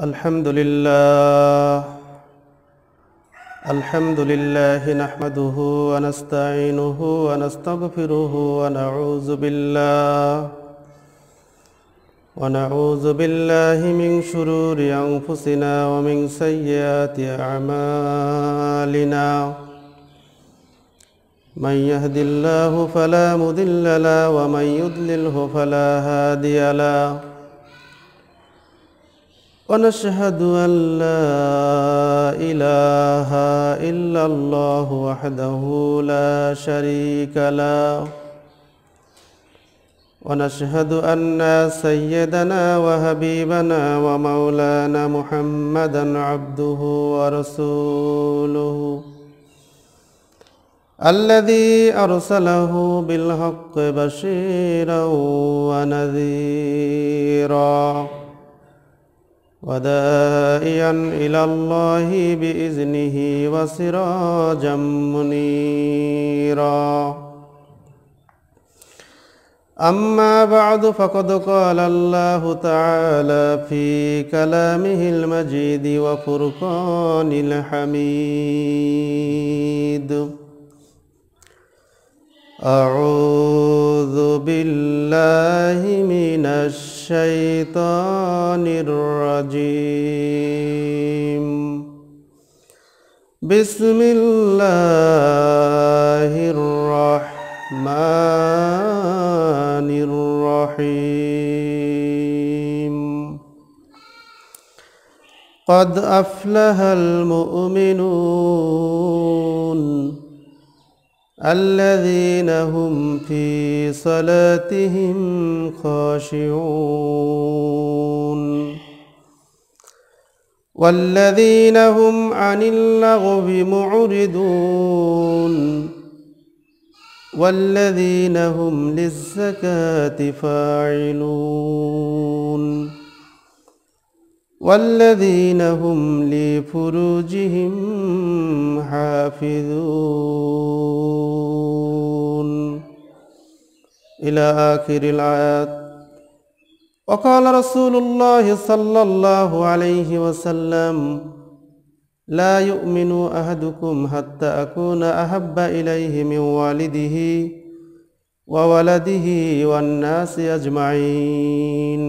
الحمد لله نحمده ونستعينه ونستغفره ونعوذ بالله من شرور أنفسنا ومن سيئات أعمالنا من يهد الله فلا مضل له ومن يضلله فلا هادي له ونشهد أن لا إله إلا الله وحده لا شريك له ونشهد أن سيدنا وحبيبنا ومولانا محمدا عبده ورسوله الذي أرسله بالحق بشيرا ونذيرا وداعيا إلى الله بإذنه وسراجا منيرا أما بعد فقد قال الله تعالى في كلامه المجيد وفرقان الحميد أعوذ بالله من الشيطان الرجيم بسم الله الرحمن الرحيم قد أفلح المؤمنون الذين هم في صلاتهم خاشعون والذين هم عن اللغو معرضون والذين هم للزكاة فاعلون والذين هم لفروجهم حافظون إلى آخر الآيات. وقال رسول الله صلى الله عليه وسلم لا يؤمن أحدكم حتى أكون أحب إليه من والده وولده والناس أجمعين.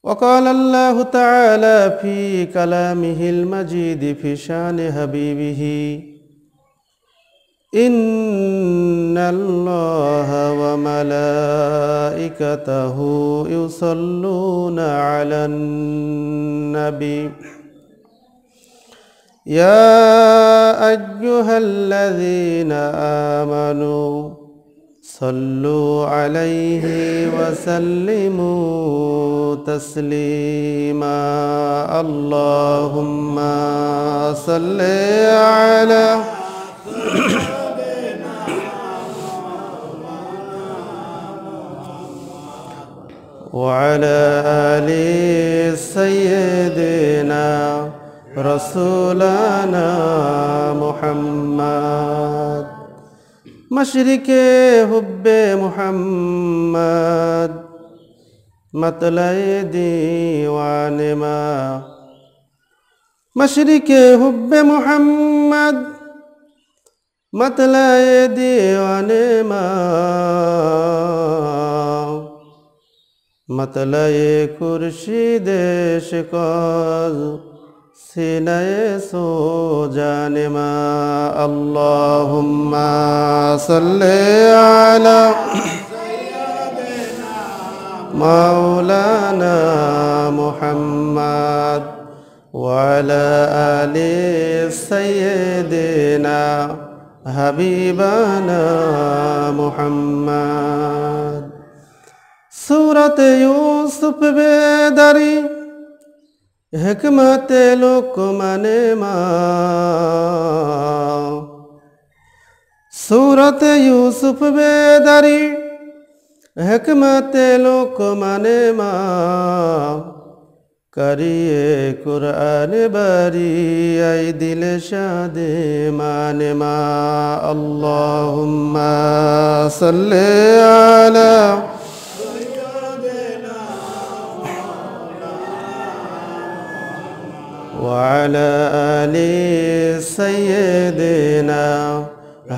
وقال الله تعالى في كلامه المجيد في شأن حبيبه إن الله وملائكته يصلون على النبي يا أيها الذين آمنوا صلوا عليه وسلموا تسليما اللهم صل على وعلى آل سيدنا رسولنا محمد مشرق حب محمد مطلع ديوان ما مشرق حب محمد مطلع ديوان ما مطلع خورشید شکاز سینه سو جانے ما اللهم صل على مولانا محمد وعلى آل سيدنا حبيبنا محمد सूरत यूसुफ बेदारी हिकमत लुकमान माँ सूरत यूसुफ बेदारी हिकमत लुकमान माँ करिए कुरान बारी आई दिल शाद मान माँ अल्लाहुम्मा सल्ले अला وعلى آل سيدنا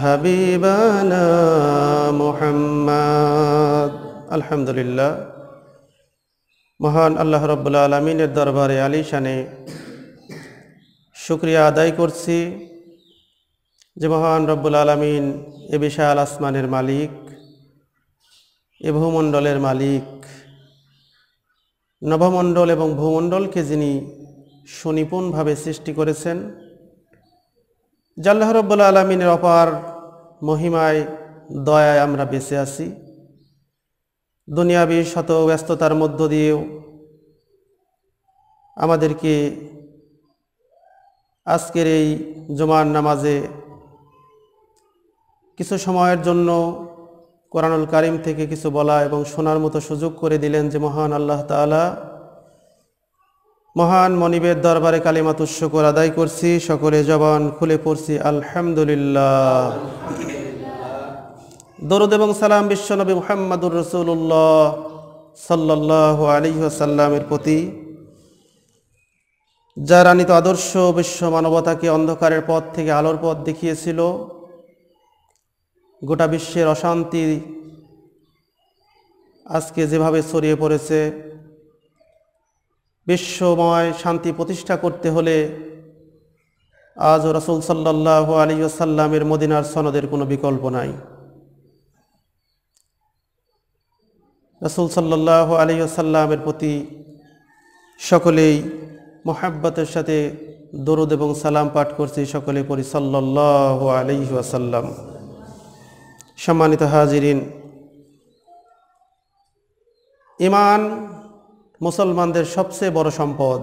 حبيبنا محمد আলহামদুলিল্লাহ। মহান আল্লাহ রাব্বুল আলামিনের দরবারে আলিশানে শুকরিয়া আদায় করছি যে মহান রব্বুল আলামিন এ বিশাল আসমানের মালিক, এ ভূমণ্ডলের মালিক, নভমণ্ডল এবং ভূমণ্ডলকে যিনি সুনিপুণভাবে সৃষ্টি করেছেন, যে আল্লাহ রাব্বুল আলামিনের অপার মহিমায় দয়ায় আমরা বেঁচে আছি। দুনিয়াবী শত ব্যস্ততার মধ্য দিয়েও আমাদেরকে আজকের এই জুমার নামাজে কিছু সময়ের জন্য কোরআনুল কারীম থেকে কিছু বলা এবং শোনার মতো সুযোগ করে দিলেন যে মহান আল্লাহ তাআলা। মহান মনিবের দরবারে কালিমাতুশ শুকর আদায় করছি, সকলে জবান খুলে পড়ছি আলহামদুলিল্লাহ। দরুদ এবং সালাম বিশ্বনবী মুহাম্মদুর রাসূলুল্লাহ সাল্লাল্লাহু আলাইহি ওয়াসাল্লামের প্রতি, যার আনিত আদর্শ বিশ্ব মানবতাকে অন্ধকারের পথ থেকে আলোর পথ দেখিয়েছিল। গোটা বিশ্বের অশান্তি আজকে যেভাবে ছড়িয়ে পড়েছে, বিশ্বময় শান্তি প্রতিষ্ঠা করতে হলে আজও রাসূল সাল্লাল্লাহু আলাইহি ওয়াসাল্লামের মদিনার সনদের কোনো বিকল্প নাই। রাসূল সাল্লাল্লাহু আলাইহি ওয়াসাল্লামের প্রতি সকলেই মুহাব্বতের সাথে দরুদ এবং সালাম পাঠ করছি, সকলে পড়ি সাল্লাল্লাহু আলাইহি ওয়াসাল্লাম। সম্মানিত হাজিরিন, ঈমান মুসলমানদের সবচেয়ে বড় সম্পদ।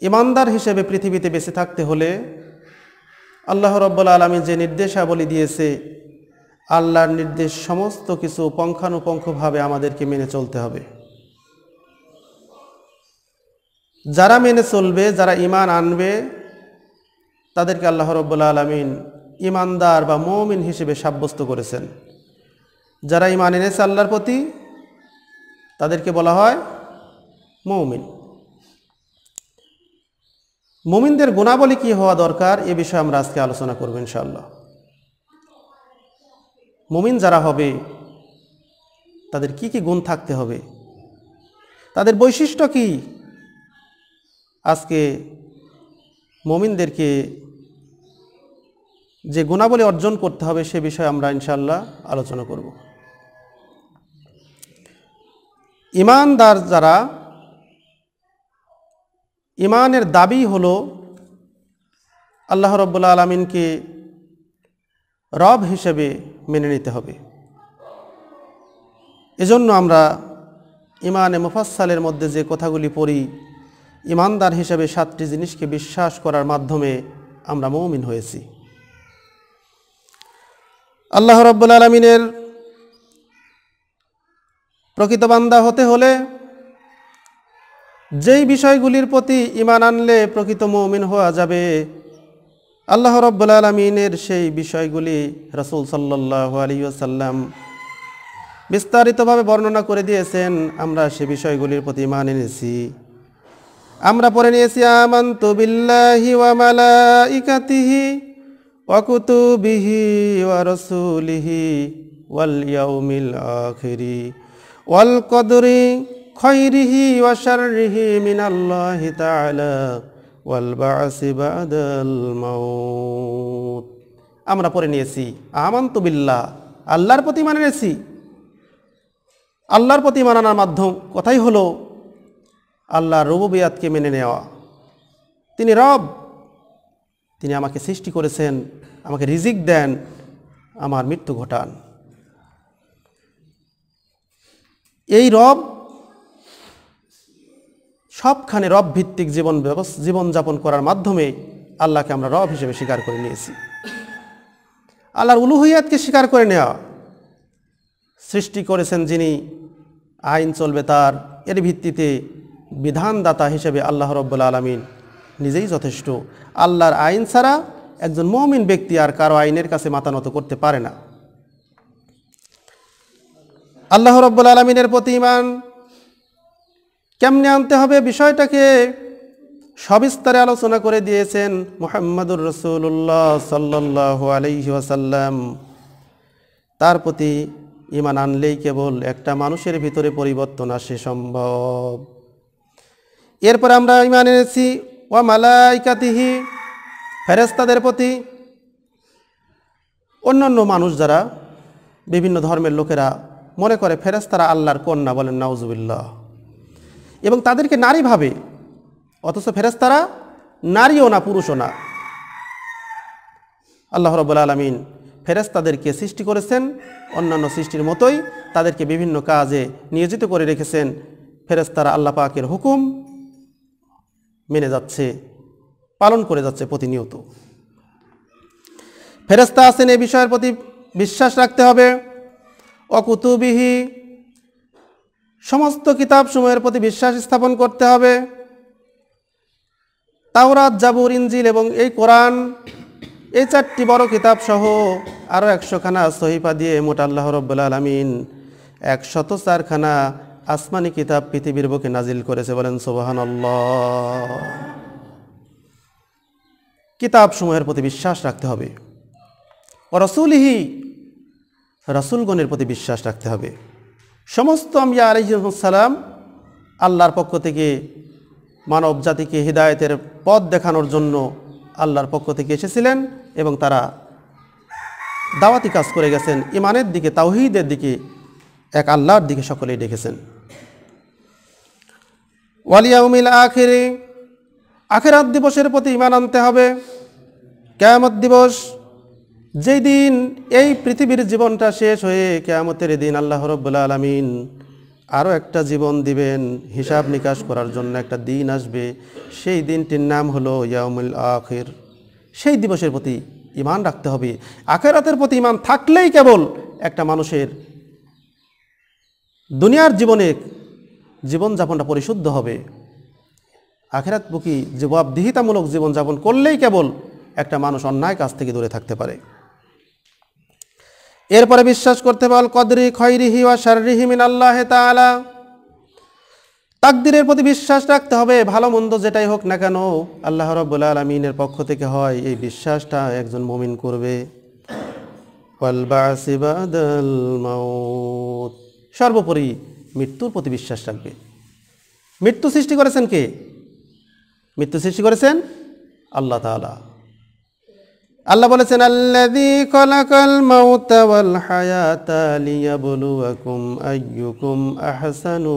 ঈমানদার হিসেবে পৃথিবীতে বেঁচে থাকতে হলে আল্লাহ রাব্বুল আলামিন যে নির্দেশাবলী দিয়েছে, আল্লাহর নির্দেশ সমস্ত কিছু পুঙ্খানুপুঙ্খভাবে আমাদেরকে মেনে চলতে হবে। যারা মেনে চলবে, যারা ঈমান আনবে, তাদেরকে আল্লাহ রাব্বুল আলামিন ঈমানদার বা মুমিন হিসেবে সাব্যস্ত করেছেন। যারা ঈমান এনেছে আল্লাহর প্রতি, তাদেরকে বলা হয় মুমিন। মুমিনদের গুণাবলী কি হওয়া দরকার, এ বিষয়ে আমরা আজকে আলোচনা করব ইনশাআল্লাহ। মুমিন যারা হবে তাদের কি কি গুণ থাকতে হবে, তাদের বৈশিষ্ট্য কি, আজকে মুমিনদেরকে যে গুণাবলী অর্জন করতে হবে সে বিষয়ে আমরা ইনশাআল্লাহ আলোচনা করব। ঈমানদার যারা, ঈমানের দাবি হলো আল্লাহ রাব্বুল আলামিনকে রব হিসেবে মেনে নিতে হবে। এজন্য আমরা ঈমানে মুফাসসালের মধ্যে যে কথাগুলি পড়ি, ঈমানদার হিসেবে 7টি জিনিসকে বিশ্বাস করার মাধ্যমে আমরা মুমিন হয়েছি। আল্লাহ রাব্বুল আলামিনের প্রকৃত বান্দা হতে হলে যেই বিষয়গুলির প্রতি ঈমান আনলে প্রকৃত মুমিন হওয়া যাবে, আল্লাহ রাব্বুল আলামিনের সেই বিষয়গুলি রাসূল সাল্লাল্লাহু আলাইহি ওয়াসাল্লাম বিস্তারিতভাবে বর্ণনা করে দিয়েছেন। আমরা সেই বিষয়গুলির প্রতি ঈমান এনেছি। আমরা পড়ে নিয়েছি আমানতু বিল্লাহি ওয়া মালাইকাতিহি ওয়া কুতুবিহি ওয়া রাসূলিহি ওয়াল ইয়াউমিল আখিরি ওয়াল কদরি খায়রিহি ওয়া শাররিহি মিনাল্লাহি তাআলা ওয়াল বা'সি বা'দাল মাউত। আমরা পড়ে নিয়েছি আমানতু বিল্লাহ, আল্লাহর প্রতি ঈমান এনেছি। আল্লাহর প্রতি ঈমান আনার মাধ্যম কথাই হলো আল্লাহর রুবুবিয়াতকে মেনে নেওয়া। তিনি রব, তিনি আমাকে সৃষ্টি করেছেন, আমাকে রিজিক দেন, আমার মৃত্যু ঘটান। এই রব সবখানে রব ভিত্তিক জীবনযাপন করার মাধ্যমে আল্লাহকে আমরা রব হিসেবে স্বীকার করে নিয়েছি। আল্লাহর উলুহিয়াতকে স্বীকার করে নেওয়া, সৃষ্টি করেছেন যিনি, আইন চলবে তার, এর ভিত্তিতে বিধানদাতা হিসেবে আল্লাহ রাব্বুল আলামিন নিজেই যথেষ্ট। আল্লাহর আইন ছাড়া একজন মুমিন ব্যক্তি আর কারো আইনের কাছে মাথা নত করতে পারে না। আল্লাহ রাব্বুল আলামিনের প্রতি ঈমান কেমনে আনতে হবে, বিষয়টাকে সবিস্তারে আলোচনা করে দিয়েছেন মুহাম্মাদুর রাসূলুল্লাহ সাল্লাল্লাহু আলাইহি ওয়াসাল্লাম। তার প্রতি ঈমান আনলেই কেবল একটা মানুষের ভিতরে পরিবর্তন আসে সম্ভব। এরপর আমরা ঈমান এনেছি ওয়া মালাইকাতিহি, ফেরেশতাদের প্রতি। অন্যান্য মানুষ যারা, বিভিন্ন ধর্মের লোকেরা মনে করে ফেরেশতারা আল্লাহর কন্যা, বলেন নাউজুবিল্লাহ, এবং তাদেরকে নারী ভাবে, অথচ ফেরেশতারা নারীও না, পুরুষও না। আল্লাহ রাব্বুল আলামিন ফেরেশতাদেরকে সৃষ্টি করেছেন অন্যান্য সৃষ্টির মতোই, তাদেরকে বিভিন্ন কাজে নিয়োজিত করে রেখেছেন। ফেরেশতারা আল্লাহ পাকের হুকুম মেনে যাচ্ছে, পালন করে যাচ্ছে প্রতিনিয়ত। ফেরেশতা আছেন, এই বিষয়ের প্রতি বিশ্বাস রাখতে হবে। অকুতুবিহি, সমস্ত কিতাব সমূহের প্রতি বিশ্বাস স্থাপন করতে হবে। তাওরাত, জাবুর, ইনজিল এবং এই কোরআন, এই 4টি বড় কিতাব সহ আরও 100 খানা সহিফা দিয়ে মোট আল্লাহ রাব্বুল আলামিন 104 খানা আসমানি কিতাব পৃথিবীর বুকে নাজিল করেছে, বলেন সুবহানাল্লাহ। কিতাব সমূহের প্রতি বিশ্বাস রাখতে হবে। রাসূলিহি, রাসূলগণের প্রতি বিশ্বাস রাখতে হবে। সমস্ত আম্বিয়া আলাইহিস সালাম আল্লাহর পক্ষ থেকে মানব জাতিকে হিদায়াতের পথ দেখানোর জন্য আল্লাহর পক্ষ থেকে এসেছিলেন এবং তারা দাওয়াতি কাজ করে গেছেন, ঈমানের দিকে, তাওহীদের দিকে, এক আল্লাহর দিকে সকলেই ডেকেছেন। ওয়াল ইয়াউমিল আখিরি, আখিরাত দিবসের প্রতি ঈমান আনতে হবে। কিয়ামত দিবস, যেই দিন এই পৃথিবীর জীবনটা শেষ হয়ে কিয়ামতের দিন আল্লাহ রাব্বুল আলামিন আরও একটা জীবন দিবেন, হিসাব নিকাশ করার জন্য একটা দিন আসবে। সেই দিনটির নাম হলো ইয়াউমুল আখির। সেই দিবসের প্রতি ঈমান রাখতে হবে। আখিরাতের প্রতি ঈমান থাকলেই কেবল একটা মানুষের দুনিয়ার জীবনে জীবনযাপনটা পরিশুদ্ধ হবে। আখিরাতমুখী জবাবদিহিতামূলক জীবনযাপন করলেই কেবল একটা মানুষ অন্যায় কাজ থেকে দূরে থাকতে পারে। এরপরে বিশ্বাস করতে হবে আল কদরি খৈরিহি ওয়া শাররিহি মিনাল্লাহি তাআলা, তাকদীরের প্রতি বিশ্বাস রাখতে হবে। ভালো মন্দ যেটাই হোক না কেন আল্লাহ রাব্বুল আলামিনের পক্ষ থেকে হয়, এই বিশ্বাসটা একজন মুমিন করবে। ওয়াল বাসি বাদাল মাউত, সর্বোপরি মৃত্যুর প্রতি বিশ্বাস রাখবে। মৃত্যু সৃষ্টি করেছেন কে? মৃত্যু সৃষ্টি করেছেন আল্লাহ তাআলা। আল্লাহ বলেছেন আল্লাযী খালাকাল মাউতা ওয়াল হায়াতা লিয়াবলুয়াকুম আইয়ুকুম আহসানু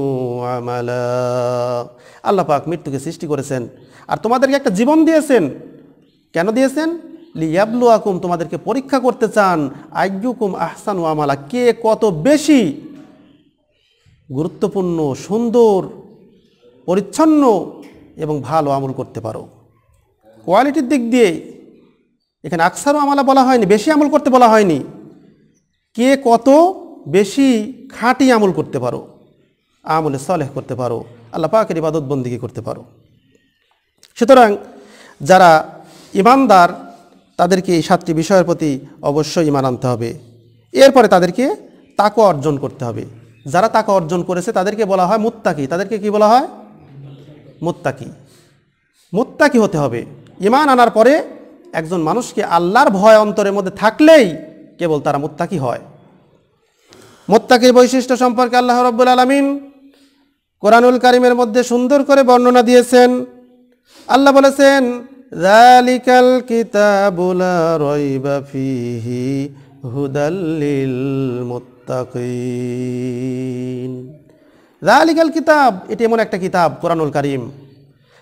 আমালা। আল্লাহ পাক মৃত্যুকে সৃষ্টি করেছেন আর তোমাদেরকে একটা জীবন দিয়েছেন। কেন দিয়েছেন? লিয়াবলুয়াকুম, তোমাদেরকে পরীক্ষা করতে চান। আইয়ুকুম আহসানু আমালা, কে কত বেশি গুরুত্বপূর্ণ, সুন্দর, পরিচ্ছন্ন এবং ভালো আমল করতে পারো। কোয়ালিটির দিক দিয়ে এখানে আকসারু আমালা বলা হয়নি, বেশি আমল করতে বলা হয়নি। কে কত বেশি খাঁটি আমল করতে পারো, আমলে সালেহ করতে পারো, আল্লাহ পাকের ইবাদত বন্দেগী করতে পারো। সুতরাং যারা ঈমানদার তাদেরকে এই 7টি বিষয়ের প্রতি অবশ্যই ঈমান আনতে হবে। এরপরে তাদেরকে তাকওয়া অর্জন করতে হবে। যারা তাকওয়া অর্জন করেছে তাদেরকে বলা হয় মুত্তাকি। তাদেরকে কি বলা হয়? মুত্তাকি। মুত্তাকি হতে হবে। ঈমান আনার পরে একজন মানুষকে আল্লাহর ভয় অন্তরের মধ্যে থাকলেই কেবল তারা মুত্তাকি হয়। মুত্তাকির বৈশিষ্ট্য সম্পর্কে আল্লাহ রাব্বুল আলামিন কোরআনুল কারীমের মধ্যে সুন্দর করে বর্ণনা দিয়েছেন। আল্লাহ বলেছেন যালিকাল কিতাবু লা রাইবা ফীহি হুদাল লিল মুত্তাকিন। যালিকাল কিতাব, এটি এমন একটা কিতাব কোরআনুল কারীম,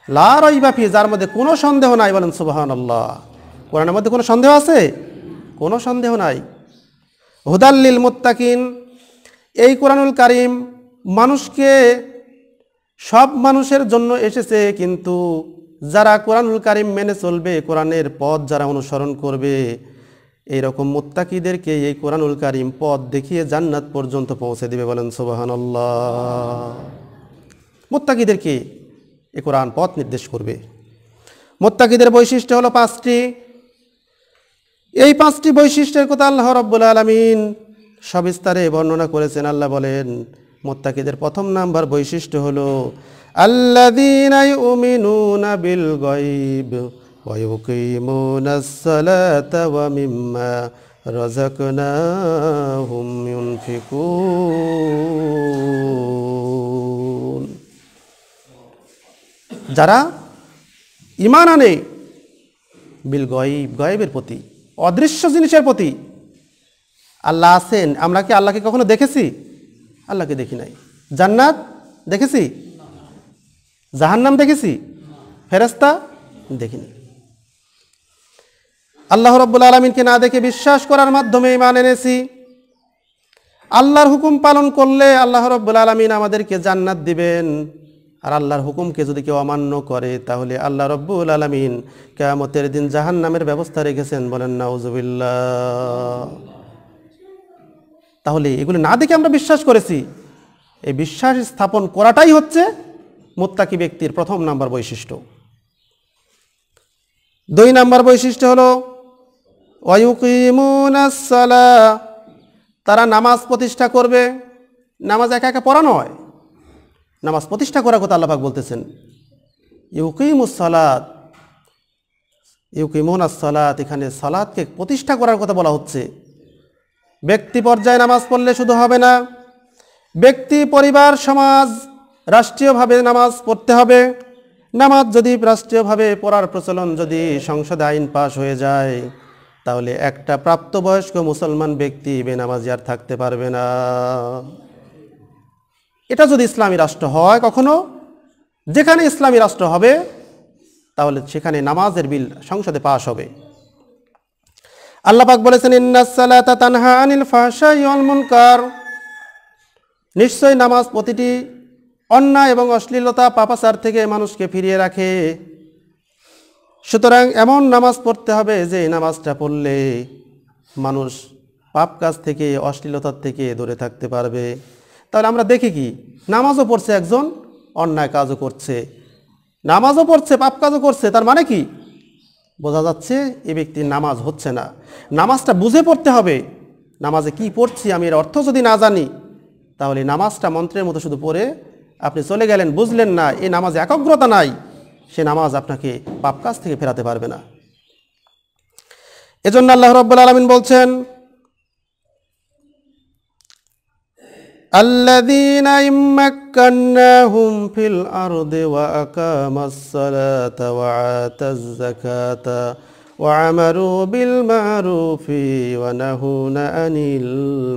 লা রাইবা ফীহি, যার মধ্যে কোনো সন্দেহ নাই। বলেন সুবহানাল্লাহ। কোরআনের মধ্যে কোনো সন্দেহ আছে? কোনো সন্দেহ নাই। হুদাল লিল মুত্তাকিন, এই কোরআনুল কারীম মানুষকে, সব মানুষের জন্য এসেছে, কিন্তু যারা কোরআনুল কারীম মেনে চলবে, কোরআনের পথ যারা অনুসরণ করবে, এইরকম মুত্তাকিদেরকে এই কোরআনুল কারীম পথ দেখিয়ে জান্নাত পর্যন্ত পৌঁছে দিবে। বলেন সুবহানাল্লাহ। মুত্তাকিদেরকে এই কোরআন পথ নির্দেশ করবে। মুত্তাকিদের বৈশিষ্ট্য হলো 5টি। এই 5টি বৈশিষ্ট্যের কথা আল্লাহ রাব্বুল আলামিন সবিস্তারে বর্ণনা করেছেন। আল্লাহ বলেন মুত্তাকিদের প্রথম নাম্বার বৈশিষ্ট্য হলো আল্লাযীনা ইউমিনুনা বিল গায়ব ওয়া ইউকিমুনাস সালাতা ওয়া মিম্মা রাযাকনাহুম ইউনফিকুন। যারা ঈমান আনে বিল গায়ব, গায়বের প্রতি, অদৃশ্য জিনিসের প্রতি। আল্লাহ আছেন, আমরা কি আল্লাহকে কখনো দেখেছি? আল্লাহকে দেখি নাই। জান্নাত দেখেছি? জাহান্নাম দেখেছি? ফেরেশতা দেখিনি। আল্লাহ রাব্বুল আলামিনকে না দেখে বিশ্বাস করার মাধ্যমে ঈমান এনেছি। আল্লাহর হুকুম পালন করলে আল্লাহ রাব্বুল আলামিন আমাদেরকে জান্নাত দিবেন। আর আল্লাহর হুকুমকে যদি কেউ অমান্য করে তাহলে আল্লাহ রাব্বুল আলামিন কিয়ামতের দিন জাহান্নামের ব্যবস্থা রেখেছেন। বলেন নাউজুবিল্লাহ। তাহলে এগুলো না দেখে আমরা বিশ্বাস করেছি। এই বিশ্বাস স্থাপন করাটাই হচ্ছে মুত্তাকি ব্যক্তির প্রথম নাম্বার বৈশিষ্ট্য। 2 নাম্বার বৈশিষ্ট্য হলো ওয়া ইউকিমুনাস সালাহ, তারা নামাজ প্রতিষ্ঠা করবে। নামাজ একা একা পড়া নয়, নামাজ প্রতিষ্ঠা করার কথা আল্লাহ পাক বলতেছেন। ইউকিমুস সালাত, ইউকিমুনাস সালাত, এখানে সালাতকে প্রতিষ্ঠা করার কথা বলা হচ্ছে। ব্যক্তি পর্যায়ে নামাজ পড়লে শুধু হবে না, ব্যক্তি, পরিবার, সমাজ, রাষ্ট্রীয়ভাবে নামাজ পড়তে হবে। নামাজ যদি রাষ্ট্রীয়ভাবে পড়ার প্রচলন যদি সংসদে আইন পাশ হয়ে যায় তাহলে একটা প্রাপ্তবয়স্ক মুসলমান ব্যক্তি বেনামাজি আর থাকতে পারবে না। এটা যদি ইসলামী রাষ্ট্র হয়, কখনো যেখানে ইসলামী রাষ্ট্র হবে তাহলে সেখানে নামাজের বিল সংসদে পাশ হবে। আল্লাহ পাক বলেছেন ইন্নাস সালাতা তানহা আনিল ফাহশাই ওয়াল মুনকার, নিশ্চয়ই নামাজ প্রতিটি অন্যায় এবং অশ্লীলতা, পাপাচার থেকে মানুষকে ফিরিয়ে রাখে। সুতরাং এমন নামাজ পড়তে হবে যে নামাজটা পড়লে মানুষ পাপ কাজ থেকে, অশ্লীলতার থেকে দূরে থাকতে পারবে। তাহলে আমরা দেখি কি, নামাজও পড়ছে একজন, অন্যায় কাজও করছে। নামাজও পড়ছে, পাপ কাজও করছে, তার মানে কি বোঝা যাচ্ছে এই ব্যক্তির নামাজ হচ্ছে না। নামাজটা বুঝে পড়তে হবে। নামাজে কি পড়ছি আমি এর অর্থ যদি না জানি তাহলে নামাজটা মন্ত্রের মতো শুধু পড়ে আপনি চলে গেলেন, বুঝলেন না, এই নামাজে একাগ্রতা নাই, সে নামাজ আপনাকে পাপ কাজ থেকে ফেরাতে পারবে না। এজন্য আল্লাহ রাব্বুল আলামিন বলছেন আল্লাযীনা ইম্মাক্কান্নাহুম ফিল আরদি ওয়া আকামাস সালাতা ওয়া আতাজ যাকাতা ওয়া আমারু বিল মা'রুফি ওয়া নাহুনা আনিল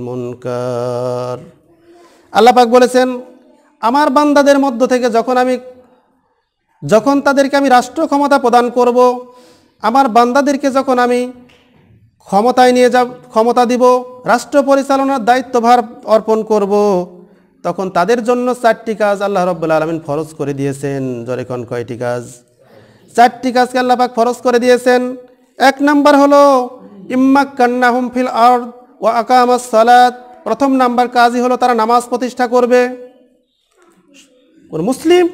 মুনকার। আল্লাহ পাক বলেছেন আমার বান্দাদের মধ্য থেকে যখন তাদেরকে আমি রাষ্ট্র ক্ষমতা প্রদান করব, আমার বান্দাদেরকে যখন আমি ক্ষমতায় নিয়ে ক্ষমতা দিব, রাষ্ট্র পরিচালনার দায়িত্বভার অর্পণ করব, তখন তাদের জন্য 4টি কাজ আল্লাহ রাব্বুল আলামিন ফরজ করে দিয়েছেন। জোরে কোন কয়টি কাজ? 4টি কাজকে আল্লাহ পাক ফরজ করে দিয়েছেন। 1 নাম্বার হলো ইম্মাক্কান্নাহুম ফিল আরদ ওয়া আকামাস সালাত, প্রথম নাম্বার কাজই হলো তারা নামাজ প্রতিষ্ঠা করবে। কোন মুসলিম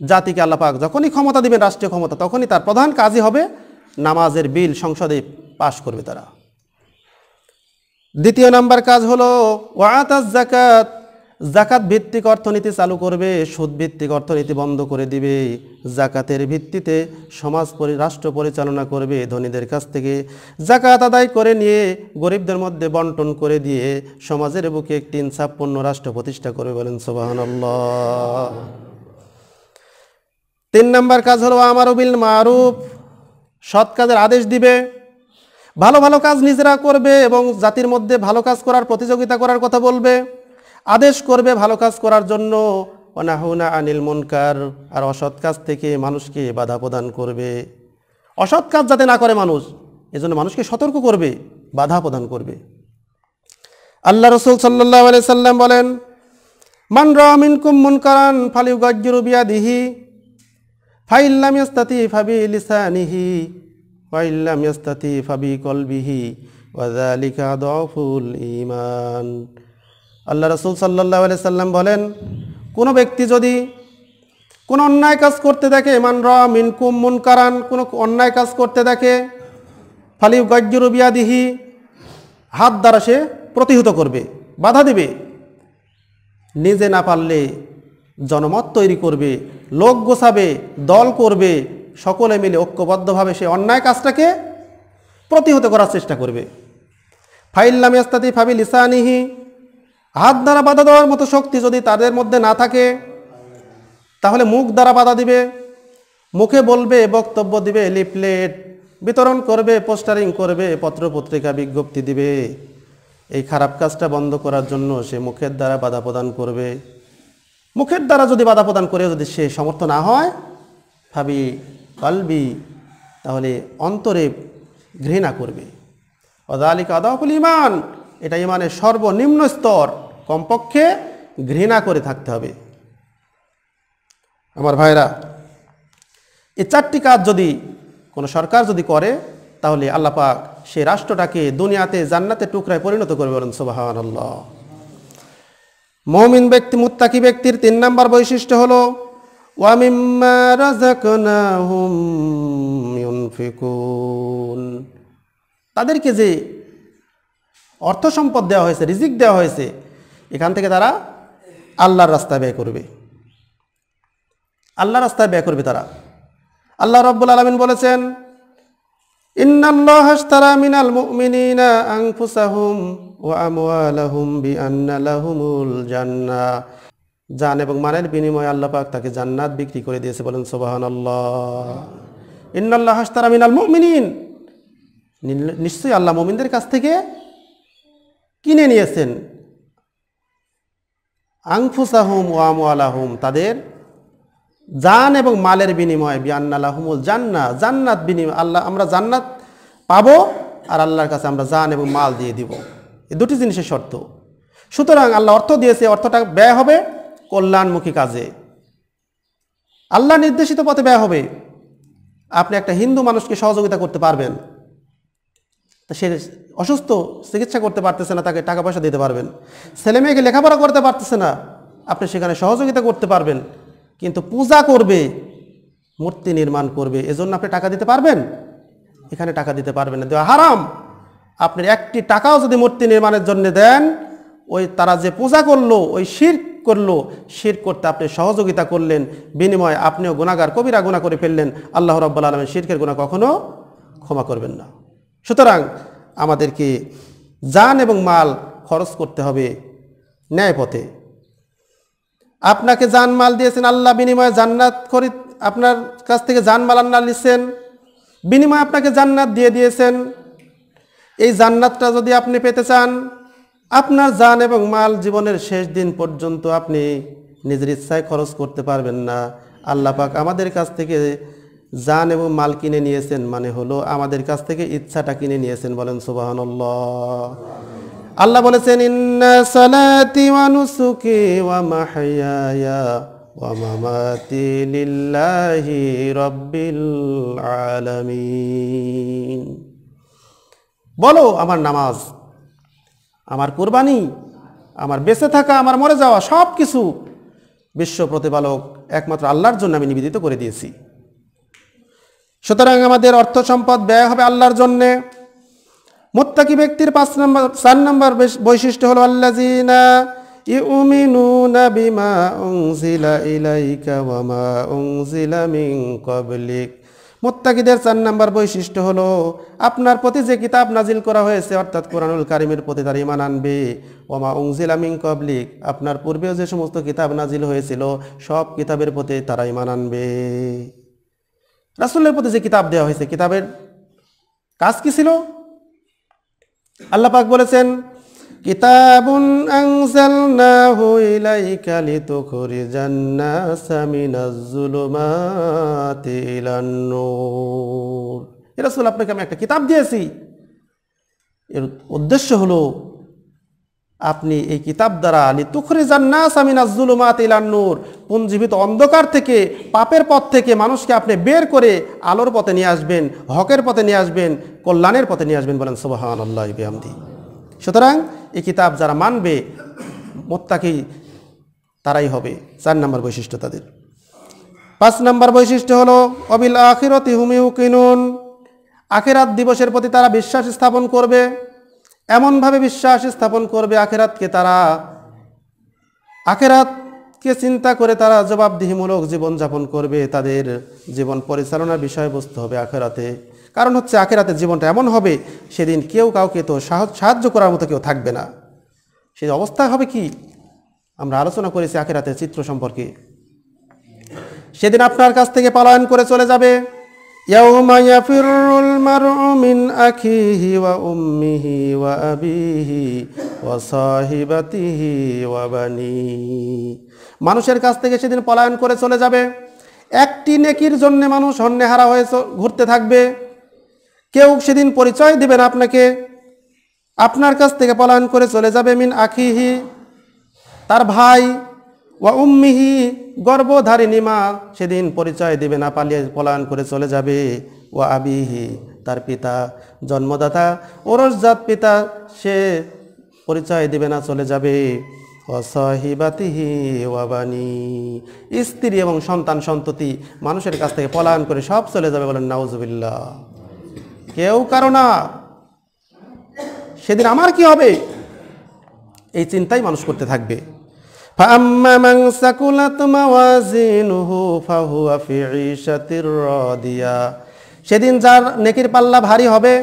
জাতিকে আল্লাহ পাক যখনই ক্ষমতা দিবেন, রাষ্ট্রীয় ক্ষমতা, তখনই তার প্রধান কাজই হবে নামাজের বিল সংসদে পাশ করবে তারা। 2 নাম্বার কাজ হলো ওয়াতাজ যাকাত, যাকাত ভিত্তিক অর্থনীতি চালু করবে, সুদ ভিত্তিক অর্থনীতি বন্ধ করে দিবে। যাকাতের ভিত্তিতে রাষ্ট্র পরিচালনা করবে। ধনীদের কাছ থেকে যাকাত আদায় করে নিয়ে গরিবদের মধ্যে বন্টন করে দিয়ে সমাজের বুকে একটি ইনসাফপূর্ণ রাষ্ট্র প্রতিষ্ঠা করবে। বলেন সুবহানাল্লাহ। 3 নাম্বার কাজ হলো আমারু বিল মা'রুফ, সৎ কাজের আদেশ দিবে। ভালো ভালো কাজ নিজেরা করবে এবং জাতির মধ্যে ভালো কাজ করার প্রতিযোগিতা করার কথা বলবে, আদেশ করবে ভালো কাজ করার জন্য। ওয়া নাহুনা আনিল মুনকার, আর অসৎ কাজ থেকে মানুষকে বাধা প্রদান করবে। অসৎ কাজ যাতে না করে মানুষ, এজন্য মানুষকে সতর্ক করবে, বাধা প্রদান করবে। আল্লাহ রাসূল সাল্লাল্লাহু আলাইহি সাল্লাম বলেন মান রাআ মিনকুম মুনকারান ফালিয়ুগায়্যিরু বিয়াদিহি ফাইল্লাম ইয়াস্তাতি ফাবিলিসানিহি ওয়াইল্লাম ইয়াস্তাতি ফাবিকলবিহি ওয়া যালিকা আদআফুল ঈমান। আল্লাহ রাসূল সাল্লাল্লাহু আলাইহি সাল্লাম বলেন কোনো ব্যক্তি যদি কোনো অন্যায় কাজ করতে দেখে, মান রাআ মিনকুম মুনকারান, কোনো অন্যায় কাজ করতে দেখে, ফালিয়ুগায়্যিরু বিয়াদিহি, হাত দ্বারা সে প্রতিহত করবে, বাধা দেবে। নিজে না পারলে জনমত তৈরি করবে, লোক গোছাবে, দল করবে, সকলে মিলে ঐক্যবদ্ধভাবে সে অন্যায় কাজটাকে প্রতিহত করার চেষ্টা করবে। ফাইল্লাম ইয়াস্তাতি ফাবি লিসানিহি, হাত দ্বারা বাধা দেওয়ার মতো শক্তি যদি তাদের মধ্যে না থাকে তাহলে মুখ দ্বারা বাধা দিবে, মুখে বলবে, বক্তব্য দিবে, লিফলেট বিতরণ করবে, পোস্টারিং করবে, পত্রপত্রিকা বিজ্ঞপ্তি দিবে। এই খারাপ কাজটা বন্ধ করার জন্য সে মুখের দ্বারা বাধা প্রদান করবে। মুখের দ্বারা যদি বাধা প্রদান করে যদি সে সমর্থ না হয়, ভাবি কলবি, তাহলে অন্তরে ঘৃণা করবে। অযালিকা আদাফুল ঈমান, এটা ঈমানের সর্বনিম্ন স্তর, কমপক্ষে ঘৃণা করে থাকতে হবে। আমার ভাইরা, এই চারটি কাজ যদি কোনো সরকার যদি করে তাহলে আল্লাহ পাক সেই রাষ্ট্রটাকে দুনিয়াতে জান্নাতের টুকরায় পরিণত করবে। বলেন সুবহানাল্লাহ। মুমিন ব্যক্তি, মুত্তাকি ব্যক্তির 3 নম্বর বৈশিষ্ট্য হলো ওয়া মিম্মা রাযাকনাহুম ইউনফিকুন। তাদেরকে যে অর্থ সম্পদ দেওয়া হয়েছে, রিজিক দেওয়া হয়েছে, এখান থেকে তারা আল্লাহর রাস্তায় ব্যয় করবে। আল্লাহর রাস্তায় ব্যয় করবে তারা। আল্লাহ রাব্বুল আলামিন বলেছেন, ইন্নাল্লাহা আশতারা মিনাল মুমিনিনা আনফুসাহুম ওয়া আমওয়ালাহুম বিআন্না লাহুমুল জান্নাহ। জান এবং মালের বিনিময়ে আল্লাহ পাক তাকে জান্নাত বিক্রি করে দিয়েছে। বলেন সুবহানাল্লাহ। ইন্নাল্লাহা আশতারা মিনাল মুমিনিন, নিশ্চয়ই আল্লাহ মুমিনদের কাছ থেকে কিনে নিয়েছেন। আনফুসাহুম ওয়া আমওয়ালাহুম, তাদের জান এবং মালের বিনিময়ে, বিআন্না লাহুমুল জান্নাহ, জান্নাত বিনিময়। আল্লাহ, আমরা জান্নাত পাবো আর আল্লাহর কাছে আমরা জান এবং মাল দিয়ে দিব। এই দুটি জিনিসের শর্ত। সুতরাং আল্লাহ অর্থ দিয়েছে, অর্থটা ব্যয় হবে কল্যাণমুখী কাজে, আল্লাহ নির্দেশিত পথে ব্যয় হবে। আপনি একটা হিন্দু মানুষকে সহযোগিতা করতে পারবেন, তা সে অসুস্থ, চিকিৎসা করতে পারতেছে না, তাকে টাকা পয়সা দিতে পারবেন। ছেলে মেয়েকে লেখাপড়া করতে পারতেছে না, আপনি সেখানে সহযোগিতা করতে পারবেন। কিন্তু পূজা করবে, মূর্তি নির্মাণ করবে, এজন্য আপনি টাকা দিতে পারবেন? এখানে টাকা দিতে পারবেন না, দেওয়া হারাম। আপনার একটি টাকাও যদি মূর্তি নির্মাণের জন্য দেন, ওই তারা যে পূজা করলো, ওই শিরক করলো, শিরক করতে আপনি সহযোগিতা করলেন, বিনিময়ে আপনিও গুনাহগার, কবিরা গুনাহ করে ফেললেন। আল্লাহ রাব্বুল আলামিন শিরকের গুনাহ কখনো ক্ষমা করবেন না। সুতরাং আমাদেরকে জান এবং মাল খরচ করতে হবে ন্যায় পথে। আপনাকে জান মাল দিয়েছেন আল্লাহ, বিনিময়ে জান্নাত করে আপনার কাছ থেকে জান মাল আল্লাহ নিচ্ছেন, বিনিময়ে আপনাকে জান্নাত দিয়ে দিয়েছেন। এই জান্নাতটা যদি আপনি পেতে চান, আপনার জান এবং মাল জীবনের শেষ দিন পর্যন্ত আপনি নিজের ইচ্ছায় খরচ করতে পারবেন না। আল্লাহ পাক আমাদের কাছ থেকে জান এবং মাল কিনে নিয়েছেন, মানে হলো আমাদের কাছ থেকে ইচ্ছাটা কিনে নিয়েছেন। বলেন সুবহানাল্লাহ। আল্লাহ বলেছেন, ইন্না সালাতি ওয়া নুসুকি ওয়া মাহইয়ায়া ওয়া মামাতি লিল্লাহি রাব্বিল আলামিন। বলো, আমার নামাজ, আমার কুরবানি, আমার বেঁচে থাকা, আমার মরে যাওয়া, সব কিছু বিশ্ব প্রতিপালক একমাত্র আল্লাহর জন্য আমি নিবেদিত করে দিয়েছি। সুতরাং আমাদের অর্থ সম্পদ ব্যয় হবে আল্লাহর জন্যে। মুত্তাকি ব্যক্তির 4 নম্বর বৈশিষ্ট্য হলো আল্লাযীনা ইউমিনুনা বিমা উনজিলা ইলাইকা ওয়া মা উনজিলা মিন ক্বাবলিক। মুত্তাকিদের 4 নম্বর বৈশিষ্ট্য হলো আপনার প্রতি যে কিতাব নাজিল করা হয়েছে, অর্থাৎ কোরআনুল কারীমের প্রতি তারা ঈমান আনবে। ওয়া মা উনজিলা মিন ক্বাবলিক, আপনার পূর্বেও যে সমস্ত কিতাব নাজিল হয়েছিল সব কিতাবের প্রতি তারা ঈমান আনবে। রাসূলের প্রতি যে কিতাব দেওয়া হয়েছে, কিতাবের কাজ কি ছিল? আল্লাহ পাক বলেছেন, কিতাবুন আনজালনাহু ইলাইকা লিতুখরিজান নাসা মিনাজ যুলুমাতি ইলান নূর। এ রাসূল, আপনাকে আমি একটা কিতাব দিয়েছি, এর উদ্দেশ্য হলো আপনি এই কিতাব দ্বারা লিতুখরিজান নাসা মিনাজ যুলুমাতি ইলান নূর, পুঞ্জীভূত অন্ধকার থেকে, পাপের পথ থেকে মানুষকে আপনি বের করে আলোর পথে নিয়ে আসবেন, হকের পথে নিয়ে আসবেন, কল্যাণের পথে নিয়ে আসবেন। বলেন সুবহানাল্লাহি ওয়া বিহামদিহি। সুতরাং এই কিতাব যারা মানবে, মুত্তাকি তারাই হবে। 4 নম্বর বৈশিষ্ট্য তাদের। 5 নম্বর বৈশিষ্ট্য হলো অবিল আখিরাতি হুম ইউকিনুন। আখিরাত দিবসের প্রতি তারা বিশ্বাস স্থাপন করবে, এমনভাবে বিশ্বাস স্থাপন করবে আখিরাতকে তারা আখিরাতকে চিন্তা করে তারা জবাবদিহিমূলক জীবনযাপন করবে, তাদের জীবন পরিচালনার বিষয়বস্তু হবে আখিরাতে। কারণ হচ্ছে আখিরাতের জীবনটা এমন হবে, সেদিন কেউ কাউকে তো সাহায্য করার মতো কেউ থাকবে না। সেই অবস্থা হবে কি, আমরা আলোচনা করেছি আখিরাতের চিত্র সম্পর্কে। সেদিন আপনার কাছ থেকে পলায়ন করে চলে যাবে। ইয়াউমা ইয়াফিরুল মারউ মিন আখিহি ওয়া উম্মিহি ওয়া আবিহি ওয়া সাহিবাতিহি ওয়া বানিহি। মানুষের কাছ থেকে সেদিন পলায়ন করে চলে যাবে। একটি নেকির জন্য মানুষ হন্যেহারা হয়ে ঘুরতে থাকবে। কেউ সেদিন পরিচয় দিবে না আপনাকে। আপনার কাছ থেকে পলায়ন করে চলে যাবে মিন আখিহি, তার ভাই, ওয়া উম্মিহি, গর্ভধারিণী মা সেদিন পরিচয় দিবে না, পালিয়ে পলায়ন করে চলে যাবে। ওয়া আবিহি, তার পিতা, জন্মদাতা ওরসজাত পিতা, সে পরিচয় দিবে না, চলে যাবে। ওয়া সাহিবাতিহি ওয়া বানি, স্ত্রী এবং সন্তান সন্ততি মানুষের কাছ থেকে পলায়ন করে সব চলে যাবে। বলেন নাউজুবিল্লাহ। কেউ কারো না। সেদিন আমার কি হবে, এই চিন্তাই মানুষ করতে থাকবে। فَأَمَّا مَنْ ثَقُلَتْ مَوَازِينُهُ فَهُوَ فِي عِيشَةٍ رَاضِيَةٍ। সেদিন যার নেকির পাল্লা ভারী হবে,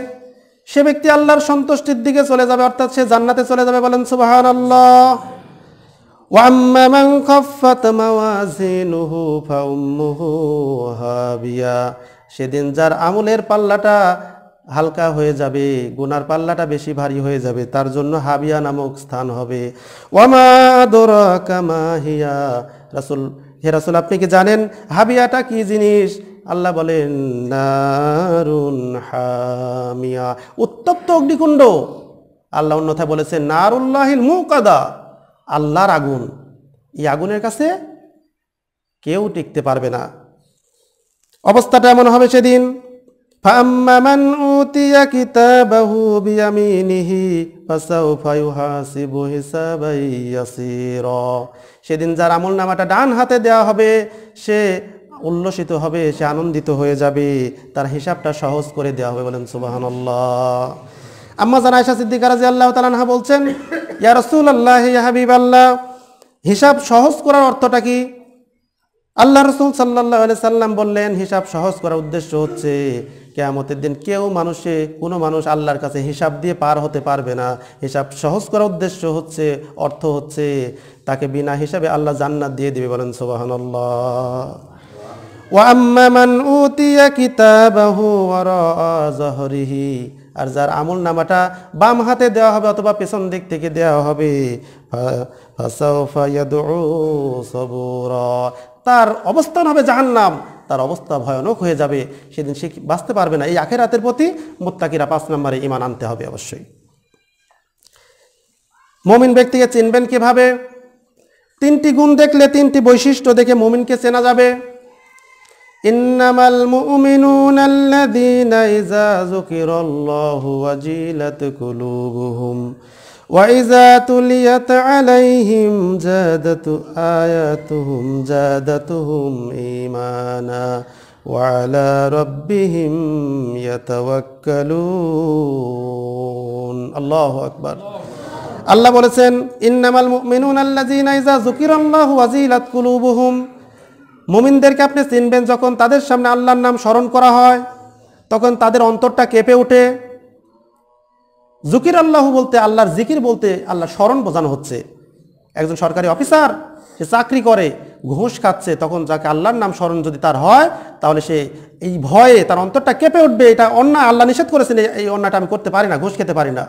সে ব্যক্তি আল্লাহর সন্তুষ্টির দিকে চলে যাবে, অর্থাৎ সে জান্নাতে চলে যাবে। বলেন সুবহানাল্লাহ। وَأَمَّا مَنْ خَفَّتْ مَوَازِينُهُ فَأُمُّهُ هَاوِيَةٌ। সেদিন যার আমলের পাল্লাটা হালকা হয়ে যাবে, গুনার পাল্লাটা বেশি ভারী হয়ে যাবে, তার জন্য হাবিয়া নামক স্থান হবে। ওয়ামা আদরাকা মা হিয়া। রাসূল, হে রাসূল, আপনি কি জানেন হাবিয়াটা কি জিনিস? আল্লাহ বলেন নারুন হামিয়া, উত্তপ্ত অগ্নিকুণ্ড। আল্লাহ অন্যথায় বলেছেন নারুল্লাহিল মুকাদা, আল্লাহর আগুন। এই আগুনের কাছে কেউ টিকতে পারবে না। অবস্থাটা এমন হবে সেদিন। فَأَمَّا مَنْ أُوتِيَ كِتَابَهُ بِيَمِينِهِ فَسَوْفَ يُحَاسَبُ حِسَابًا يَسِيرًا। সেদিন যার আমলনামাটা ডান হাতে দেওয়া হবে, সে উল্লসিত হবে, সে আনন্দিত হয়ে যাবে, তার হিসাবটা সহজ করে দেওয়া হবে। বলেন সুবহানাল্লাহ। আম্মা জান আয়েশা সিদ্দিকা রাদিয়াল্লাহু তাআলা আনহা বলছেন, ইয়া রাসূলুল্লাহ, ইয়া হাবিবাল্লাহ, হিসাব সহজ করার অর্থটা কি? আল্লাহ রাসূল সাল্লাল্লাহু আলাইহি সাল্লাম বললেন, হিসাব সহজ করার উদ্দেশ্য হচ্ছে কিয়ামতের দিন কোনো মানুষ আল্লাহর কাছে হিসাব দিয়ে পার হতে পারবে না। হিসাব সহজ করার উদ্দেশ্য হচ্ছে, অর্থ হচ্ছে, তাকে বিনা হিসাবে আল্লাহ জান্নাত দিয়ে দিবে। বলেন সুবহানাল্লাহ। ওয়া আম্মা মান উতিয়া কিতাবাহু ওয়ারাআ যাহরিহি, আর যার আমল নামাটা বাম হাতে দেওয়া হবে অথবা পেছন দিক থেকে দেওয়া হবে, ফাসাউফা ইয়াদউ সাবুরা, তার অবস্থান হবে জাহান্নাম, তার অবস্থা ভয়ানক হয়ে যাবে। সেদিন সে বাঁচতে পারবে না। এই আখিরাতের প্রতি মুত্তাকিরা 5 নম্বরে ঈমান আনতে হবে অবশ্যই। মুমিন ব্যক্তিকে চিনবেন কিভাবে? 3টি গুণ দেখলে, 3টি বৈশিষ্ট্য দেখে মুমিনকে চেনা যাবে। ইন্নামাল মুমিনুনা আল্লাযীনা ইযা যুকিরাল্লাহু ওয়াজিলাত কুলুবুহুম ওয়া ইযা তুলিয়াত আলাইহিম জাদাতুহুম ঈমানা ওয়া আলা রাব্বিহিম ইয়াতাওয়াক্কালুন। আল্লাহু আকবার। আল্লাহ বলেছেন, ইন্নামাল মুমিনুনা আল্লাযীনা ইযা যুকিরাল্লাহু ওয়াজিলাত কুলুবুহুম, মুমিনদেরকে আপনি চিনবেন যখন তাদের সামনে আল্লাহর নাম স্মরণ করা হয়, তখন তাদের অন্তরটা কেঁপে ওঠে। যুকির আল্লাহ বলতে, আল্লাহর জিকির বলতে আল্লাহর স্মরণ বোঝানো হচ্ছে। একজন সরকারি অফিসার, সে চাকরি করে, ঘুষ খাচ্ছে, তখন যাকে আল্লাহর নাম স্মরণ যদি তার হয়, তাহলে সে এই ভয়ে তার অন্তরটা কেঁপে উঠবে। এটা অন্যায়, আল্লাহ নিষেধ করেছেন, এই অন্যায়টা আমি করতে পারি না, ঘুষ খেতে পারি না।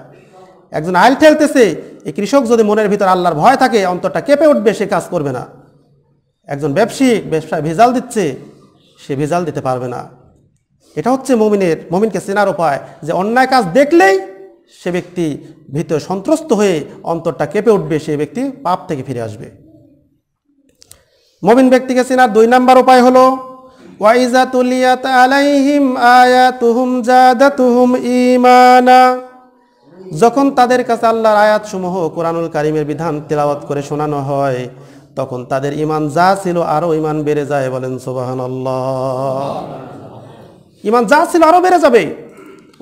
একজন আইল ঠেলতেছে, এই কৃষক যদি মনের ভিতর আল্লাহর ভয় থাকে, অন্তরটা কেঁপে উঠবে, সে কাজ করবে না। একজন ব্যবসায়িক ব্যবসায় ভেজাল দিচ্ছে, সে ভেজাল দিতে পারবে না। এটা হচ্ছে মুমিনকে চেনার উপায়, যে অন্যায় কাজ দেখলেই সে ব্যক্তি ভিতরে সন্ত্রস্ত হয়ে অন্তরটা কেঁপে উঠবে, সে ব্যক্তি পাপ থেকে ফিরে আসবে। মুমিন ব্যক্তিকে চেনার 2 নম্বর উপায় হলো ওয়াইজা তুলিয়াত আলাইহিম আয়াতুহুম জাদাতুহুম ঈমানা, যখন তাদের কাছে আল্লাহর আয়াতসমূহ, কোরআনুল কারীমের বিধান তেলাওয়াত করে শোনানো হয়, তখন তাদের ঈমান যা ছিল আরো ঈমান বেড়ে যায়। বলেন সুবহানাল্লাহ। ঈমান যা ছিল আরো বেড়ে যাবে।